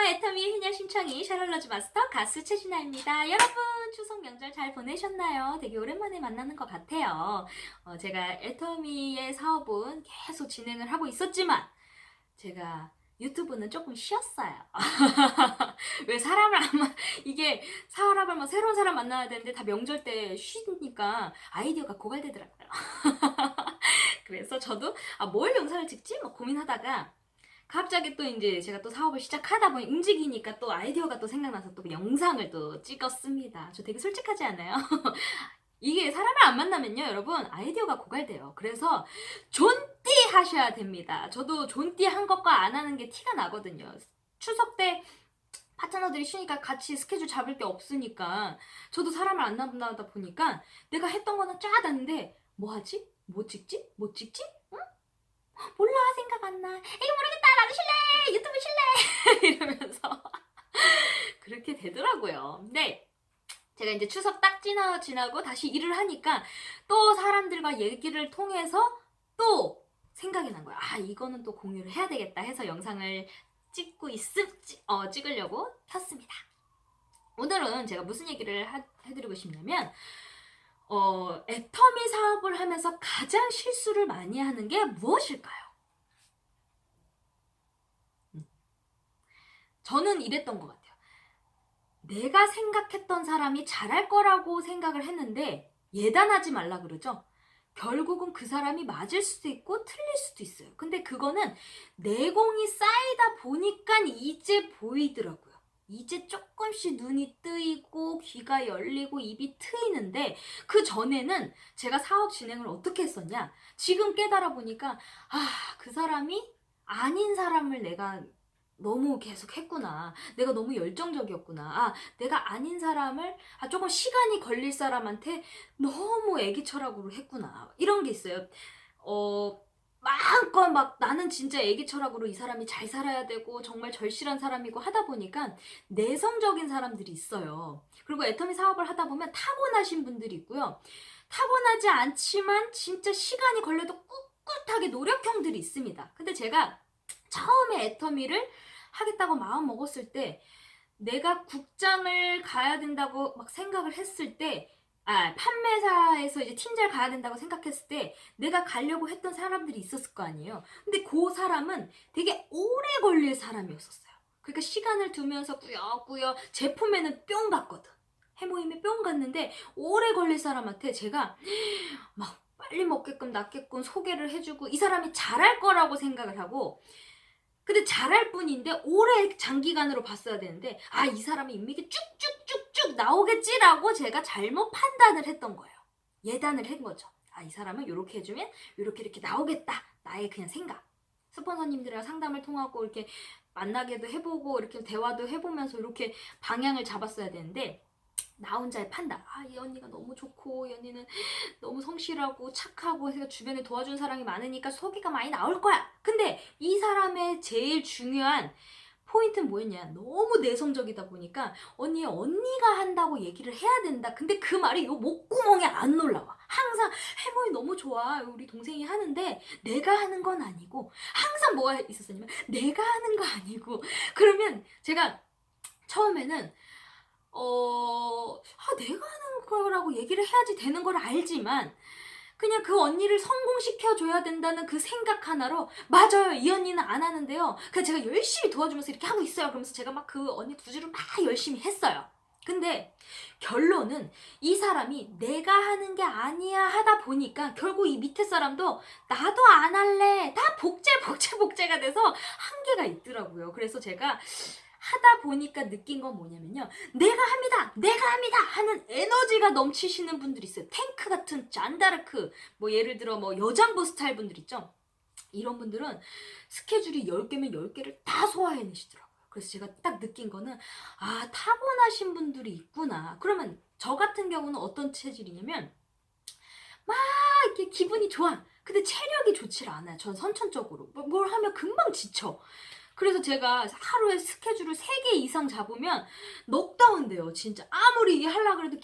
애터미의 희냐 신청이 샤랄러즈 마스터 가수 최진아입니다. 여러분 추석 명절 잘 보내셨나요? 되게 오랜만에 만나는 것 같아요. 제가 애터미의 사업은 계속 진행을 하고 있었지만 제가 유튜브는 조금 쉬었어요. 왜 사람을 이게 사람을 새로운 사람 만나야 되는데 다 명절 때 쉬니까 아이디어가 고갈되더라고요. 그래서 저도 뭘 영상을 찍지? 막 고민하다가 갑자기 또 이제 제가 또 사업을 시작하다 보니 움직이니까 또 아이디어가 또 생각나서 또 영상을 또 찍었습니다. 저 되게 솔직하지 않아요? 이게 사람을 안 만나면요, 여러분, 아이디어가 고갈돼요. 그래서 존띠 하셔야 됩니다. 저도 존띠 한 것과 안 하는 게 티가 나거든요. 추석 때 파트너들이 쉬니까 같이 스케줄 잡을 게 없으니까 저도 사람을 안 만나다 보니까 내가 했던 거는 쫙 왔는데 뭐 하지? 뭐 찍지? 뭐 찍지? 응? 몰라, 생각 안 나. 이거 모르겠다, 나도 실래, 유튜브 실래 이러면서 그렇게 되더라고요. 근데 제가 이제 추석 딱 지나고 다시 일을 하니까 또 사람들과 얘기를 통해서 또 생각이 난 거야. 이거는 또 공유를 해야 되겠다 해서 영상을 찍으려고 켰습니다. 오늘은 제가 무슨 얘기를 해드리고 싶냐면 애터미 사업을 하면서 가장 실수를 많이 하는 게 무엇일까요? 저는 이랬던 것 같아요. 내가 생각했던 사람이 잘할 거라고 생각을 했는데 예단하지 말라 그러죠. 결국은 그 사람이 맞을 수도 있고 틀릴 수도 있어요. 근데 그거는 내공이 쌓이다 보니까 이제 보이더라고요. 이제 조금씩 눈이 뜨이고 귀가 열리고 입이 트이는데 그 전에는 제가 사업 진행을 어떻게 했었냐? 지금 깨달아 보니까 그 사람이 아닌 사람을 내가 너무 계속 했구나. 내가 너무 열정적이었구나. 내가 아닌 사람을 조금 시간이 걸릴 사람한테 너무 애기 철학으로 했구나. 이런 게 있어요. 마음껏 막 나는 진짜 애기 철학으로 이 사람이 잘 살아야 되고 정말 절실한 사람이고 하다 보니까 내성적인 사람들이 있어요. 그리고 애터미 사업을 하다 보면 타고나신 분들이 있고요. 타고나지 않지만 진짜 시간이 걸려도 꿋꿋하게 노력형들이 있습니다. 근데 제가 처음에 애터미를 하겠다고 마음 먹었을 때 내가 국장을 가야 된다고 막 생각을 했을 때 판매사에서 이제 팀장 가야 된다고 생각했을 때 내가 가려고 했던 사람들이 있었을 거 아니에요. 근데 그 사람은 되게 오래 걸릴 사람이었었어요. 그러니까 시간을 두면서 꾸역꾸역 제품에는 뿅 갔거든. 해모임에 뿅 갔는데 오래 걸릴 사람한테 제가 막 빨리 먹게끔 낫게끔 소개를 해주고 이 사람이 잘할 거라고 생각을 하고 근데 잘할 뿐인데 오래 장기간으로 봤어야 되는데 이 사람이 인맥이 쭉쭉쭉쭉 나오겠지라고 제가 잘못 판단을 했던 거예요. 예단을 한 거죠. 이 사람은 이렇게 해주면 이렇게 나오겠다. 나의 그냥 생각. 스폰서님들이랑 상담을 통하고 이렇게 만나게도 해보고 이렇게 대화도 해보면서 이렇게 방향을 잡았어야 되는데 나 혼자의 판단. 이 언니가 너무 좋고 이 언니는 너무 성실하고 착하고 해서 주변에 도와준 사람이 많으니까 소개가 많이 나올 거야. 근데 이 사람의 제일 중요한 포인트는 뭐였냐? 너무 내성적이다 보니까 언니가 한다고 얘기를 해야 된다. 근데 그 말이 요 목구멍에 안 올라와. 항상 해모이 너무 좋아. 우리 동생이 하는데 내가 하는 건 아니고 항상 뭐가 있었냐면 내가 하는 거 아니고 그러면 제가 처음에는 내가 하는 거라고 얘기를 해야지 되는 걸 알지만 그냥 그 언니를 성공시켜줘야 된다는 그 생각 하나로 맞아요, 이 언니는 안 하는데요. 그래서 제가 열심히 도와주면서 이렇게 하고 있어요. 그러면서 제가 막 그 언니 구주를 막 열심히 했어요. 근데 결론은 이 사람이 내가 하는 게 아니야 하다 보니까 결국 이 밑에 사람도 나도 안 할래 다 복제가 돼서 한계가 있더라고요. 그래서 제가 하다 보니까 느낀 건 뭐냐면요. 내가 합니다 하는 에너지가 넘치시는 분들이 있어요. 탱크 같은 잔다르크, 예를 들어 여장부 스타일 분들 있죠. 이런 분들은 스케줄이 10개면 10개를 다 소화해내시더라고요. 그래서 제가 딱 느낀 거는 타고나신 분들이 있구나. 그러면 저 같은 경우는 어떤 체질이냐면 막 이렇게 기분이 좋아. 근데 체력이 좋질 않아요. 전 선천적으로. 뭘 하면 금방 지쳐. 그래서 제가 하루에 스케줄을 3개 이상 잡으면 넉다운 돼요. 진짜 아무리 이게 하려고 해도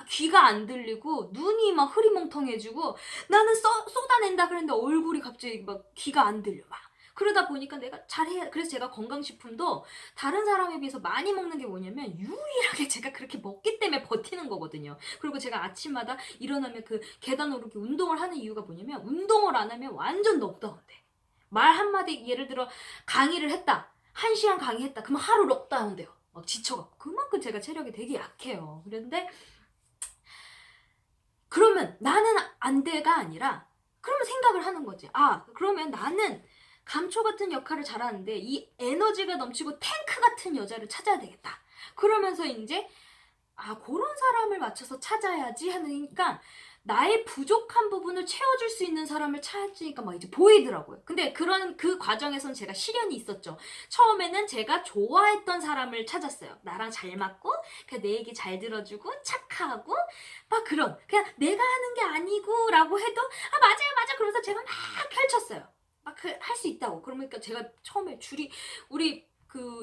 귀가 안 들리고 눈이 막 흐리멍텅해지고 나는 쏟아낸다 그랬는데 얼굴이 갑자기 막 귀가 안 들려. 막 그러다 보니까 내가 잘해야, 그래서 제가 건강식품도 다른 사람에 비해서 많이 먹는 게 뭐냐면 유일하게 제가 그렇게 먹기 때문에 버티는 거거든요. 그리고 제가 아침마다 일어나면 그 계단 오르기 운동을 하는 이유가 뭐냐면 운동을 안 하면 완전 넉다운돼. 말 한마디, 예를 들어 강의를 했다. 1시간 강의했다. 그러면 하루 넉다운돼요. 막 지쳐갖고. 그만큼 제가 체력이 되게 약해요. 그런데 그러면 나는 안 돼가 아니라 그러면 생각을 하는 거지. 아, 그러면 나는 감초 같은 역할을 잘하는데 이 에너지가 넘치고 탱크 같은 여자를 찾아야 되겠다. 그러면서 이제 그런 사람을 맞춰서 찾아야지 하니까 나의 부족한 부분을 채워줄 수 있는 사람을 찾으니까 막 이제 보이더라고요. 근데 그 과정에선 제가 시련이 있었죠. 처음에는 제가 좋아했던 사람을 찾았어요. 나랑 잘 맞고, 그냥 내 얘기 잘 들어주고, 착하고, 막 그런. 그냥 내가 하는 게 아니고, 라고 해도, 맞아요, 맞아. 그러면서 제가 막 펼쳤어요. 막 할 수 있다고. 그러니까 제가 처음에 우리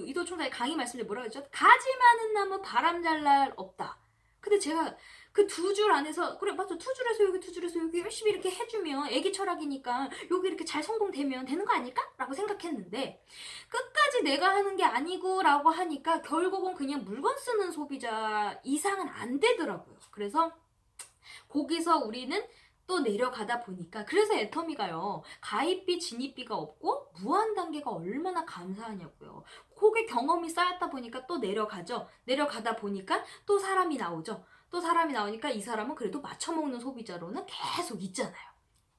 이도 총장의 강의 말씀 중에 뭐라고 했죠? 가지 많은 나무 바람 잘 날 없다. 근데 제가 그 2줄 안에서, 그래 맞아, 2줄에서 여기 2줄에서 여기 열심히 이렇게 해주면 애기 철학이니까 여기 이렇게 잘 성공되면 되는 거 아닐까? 라고 생각했는데 끝까지 내가 하는 게 아니고 라고 하니까 결국은 그냥 물건 쓰는 소비자 이상은 안 되더라고요. 그래서 거기서 우리는 또 내려가다 보니까, 그래서 애터미가요, 가입비 진입비가 없고 무한 단계가 얼마나 감사하냐고요. 그게 경험이 쌓였다 보니까 또 내려가죠. 내려가다 보니까 또 사람이 나오죠. 또 사람이 나오니까 이 사람은 그래도 맞춰먹는 소비자로는 계속 있잖아요.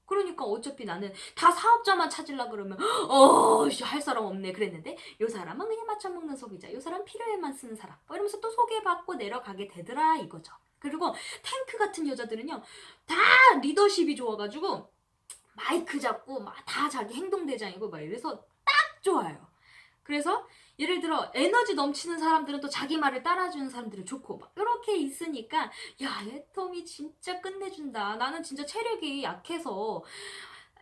그러니까 어차피 나는 다 사업자만 찾으려 그러면 할 사람 없네 그랬는데, 요 사람은 그냥 맞춰먹는 소비자, 요 사람 필요에만 쓰는 사람, 뭐 이러면서 또 소개받고 내려가게 되더라 이거죠. 그리고 탱크 같은 여자들은요, 다 리더십이 좋아가지고 마이크 잡고 막 다 자기 행동대장이고 막 이래서 딱 좋아요. 그래서 예를 들어 에너지 넘치는 사람들은 또 자기 말을 따라주는 사람들은 좋고 막 이렇게 있으니까, 야, 애터미 진짜 끝내준다. 나는 진짜 체력이 약해서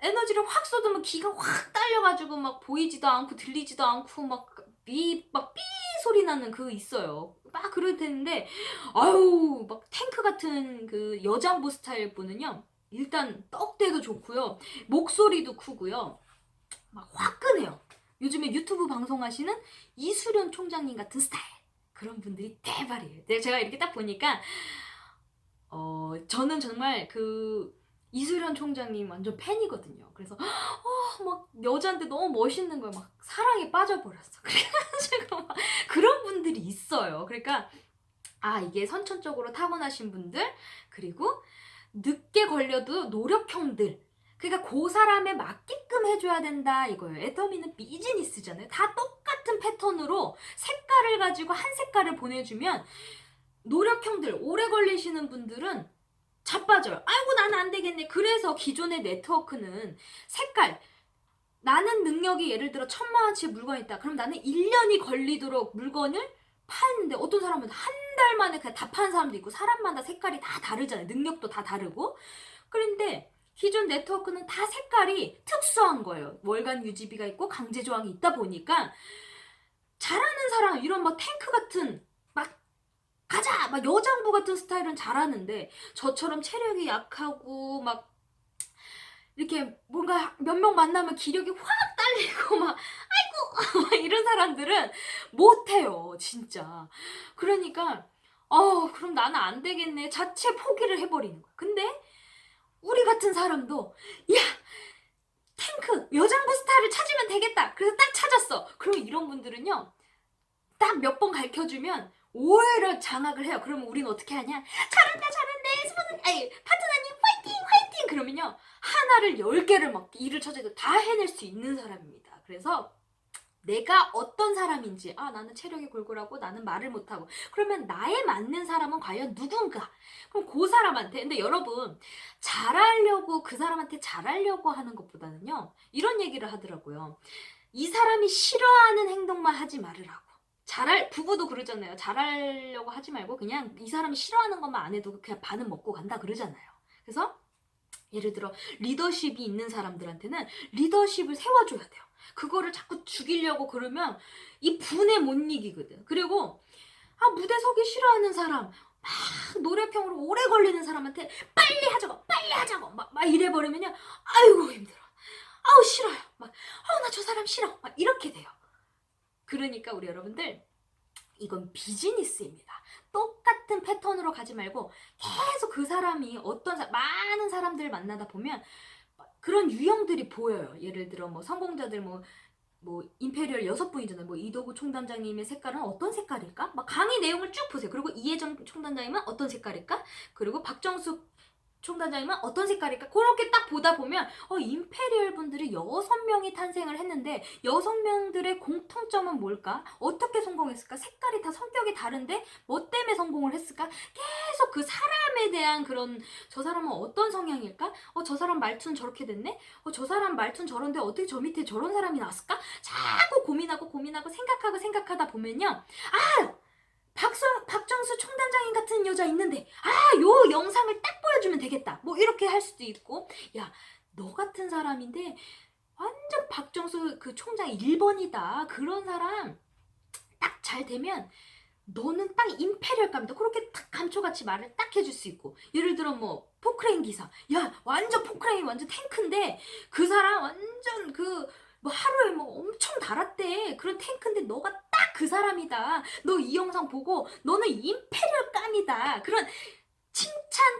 에너지를 확 쏟으면 기가 확 딸려가지고 막 보이지도 않고 들리지도 않고 막 삐 소리 나는 그 있어요. 막 그럴 텐데, 아유, 막 탱크 같은 그 여장부 스타일 분은요, 일단 떡대도 좋고요, 목소리도 크고요, 막 화끈해요. 요즘에 유튜브 방송하시는 이수련 총장님 같은 스타일, 그런 분들이 대발이에요. 제가 이렇게 딱 보니까 저는 정말 이수련 총장님 완전 팬이거든요. 그래서 막 여자한테 너무 멋있는 거예요. 막 사랑에 빠져버렸어. 그래가지고 막 그런 분들이 있어요. 그러니까 이게 선천적으로 타고나신 분들, 그리고 늦게 걸려도 노력형들, 그러니까 그 사람에 맞게끔 해줘야 된다 이거예요. 애터미는 비즈니스잖아요. 다 똑같은 패턴으로 색깔을 가지고 한 색깔을 보내주면, 노력형들, 오래 걸리시는 분들은 자빠져요. 아이고 나는 안 되겠네. 그래서 기존의 네트워크는 색깔, 나는 능력이 예를 들어 1,000만원치의 물건이 있다. 그럼 나는 1년이 걸리도록 물건을 파는데, 어떤 사람은 한 달 만에 그냥 다 파는 사람도 있고, 사람마다 색깔이 다 다르잖아요. 능력도 다 다르고. 그런데 기존 네트워크는 다 색깔이 특수한 거예요. 월간 유지비가 있고 강제 조항이 있다 보니까 잘하는 사람, 이런 막 탱크 같은 막 가자! 막 여장부 같은 스타일은 잘하는데, 저처럼 체력이 약하고 막 이렇게 뭔가 몇 명 만나면 기력이 확 딸리고 막 아이고 막 이런 사람들은 못해요 진짜. 그러니까 그럼 나는 안 되겠네, 자체 포기를 해버리는 거야. 근데 우리 같은 사람도, 야, 탱크 여장부 스타를 찾으면 되겠다. 그래서 딱 찾았어. 그럼 이런 분들은요, 딱 몇 번 가르쳐주면 오히려 장악을 해요. 그러면 우리는 어떻게 하냐? 잘한다, 파트너님 화이팅, 화이팅! 그러면요, 하나를 10개를 막 일을 쳐줘도 다 해낼 수 있는 사람입니다. 그래서 내가 어떤 사람인지, 나는 체력이 골골하고 나는 말을 못하고, 그러면 나에 맞는 사람은 과연 누군가? 그럼 그 사람한테, 근데 여러분, 그 사람한테 잘하려고 하는 것보다는요, 이런 얘기를 하더라고요. 이 사람이 싫어하는 행동만 하지 말으라고. 부부도 그러잖아요. 잘하려고 하지 말고 그냥 이 사람이 싫어하는 것만 안 해도 그냥 반은 먹고 간다 그러잖아요. 그래서 예를 들어 리더십이 있는 사람들한테는 리더십을 세워줘야 돼요. 그거를 자꾸 죽이려고 그러면 이 분에 못 이기거든. 그리고 무대 서기 싫어하는 사람, 막 노래평으로 오래 걸리는 사람한테 빨리 하자고 막 이래버리면요, 아이고 힘들어, 아우 싫어요, 막 나 저 사람 싫어 막 이렇게 돼요. 그러니까 우리 여러분들 이건 비즈니스입니다. 똑같은 패턴으로 가지 말고 계속 그 사람이 많은 사람들을 만나다 보면 그런 유형들이 보여요. 예를 들어 뭐 성공자들 뭐 임페리얼 6분이잖아요. 뭐 이도구 총단장님의 색깔은 어떤 색깔일까? 막 강의 내용을 쭉 보세요. 그리고 이혜정 총단장님은 어떤 색깔일까? 그리고 박정숙 총단장님은 어떤 색깔일까? 그렇게 딱 보다 보면 임페리얼 분들이 6명이 탄생을 했는데 6명들의 공통점은 뭘까? 어떻게 성공했을까? 색깔이 다 성격이 다른데 뭐 때문에 성공을 했을까? 계속 그 사람에 대한 그런 저 사람은 어떤 성향일까? 저 사람 말투는 저렇게 됐네? 저 사람 말투는 저런데 어떻게 저 밑에 저런 사람이 나왔을까? 자꾸 고민하고 생각하다 보면요. 박정수 총단장님 같은 여자 있는데 요 영상을 딱 보여주면 되겠다 뭐 이렇게 할 수도 있고, 야 너 같은 사람인데 완전 박정수 그 총장 1번이다 그런 사람 딱 잘 되면 너는 딱 임페리얼감이다 그렇게 딱 감초같이 말을 딱 해줄 수 있고, 예를 들어 뭐 포크레인 기사, 야 완전 포크레인 완전 탱크인데 그 사람 완전 뭐 하루에 뭐 엄청 달았대 그런 탱크인데 너가 딱 그 사람이다, 너 이 영상 보고 너는 임페리얼감이다 그런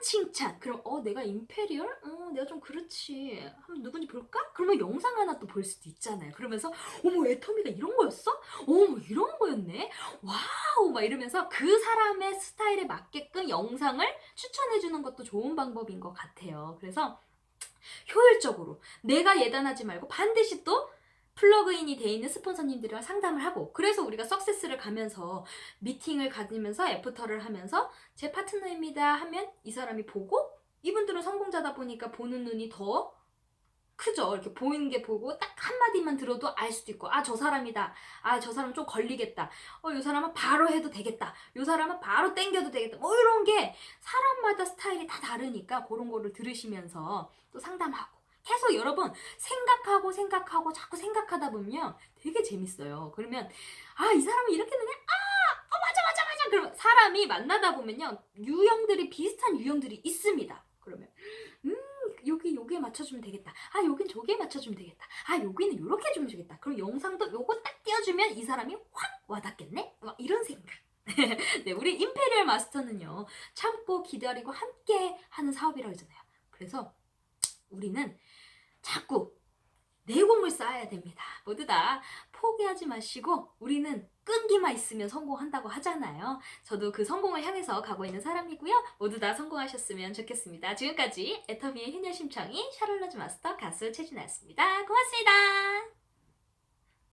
칭찬. 그럼 내가 임페리얼? 내가 좀 그렇지. 한번 누군지 볼까? 그러면 영상 하나 또 볼 수도 있잖아요. 그러면서 어머 애터미가 이런 거였어? 어머 이런 거였네? 와우 막 이러면서 그 사람의 스타일에 맞게끔 영상을 추천해주는 것도 좋은 방법인 것 같아요. 그래서 효율적으로 내가 예단하지 말고 반드시 또 플러그인이 돼 있는 스폰서님들이랑 상담을 하고, 그래서 우리가 석세스를 가면서 미팅을 가지면서 애프터를 하면서 제 파트너입니다 하면 이 사람이 보고, 이분들은 성공자다 보니까 보는 눈이 더 크죠. 이렇게 보이는 게 보고 딱 한마디만 들어도 알 수도 있고, 저 사람이다. 저 사람 좀 걸리겠다. 이 사람은 바로 해도 되겠다. 이 사람은 바로 땡겨도 되겠다. 뭐 이런 게 사람마다 스타일이 다 다르니까 그런 거를 들으시면서 또 상담하고 계속 여러분 생각하고 자꾸 생각하다 보면 되게 재밌어요. 그러면 이 사람은 이렇게 되네? 맞아. 그러면 사람이 만나다 보면요 유형들이 비슷한 유형들이 있습니다. 그러면 요게 맞춰주면 되겠다. 요긴 저기에 맞춰주면 되겠다. 여기는 요렇게 해주면 되겠다. 그럼 영상도 요거 딱 띄워주면 이 사람이 확 와닿겠네? 막 이런 생각. 네, 우리 임페리얼 마스터는요 참고 기다리고 함께 하는 사업이라고 했잖아요. 그래서 우리는 자꾸 내공을 쌓아야 됩니다. 모두 다 포기하지 마시고 우리는 끈기만 있으면 성공한다고 하잖아요. 저도 그 성공을 향해서 가고 있는 사람이고요. 모두 다 성공하셨으면 좋겠습니다. 지금까지 애터미의 효녀심청이 샤를로즈 마스터 가수 최진아였습니다. 고맙습니다.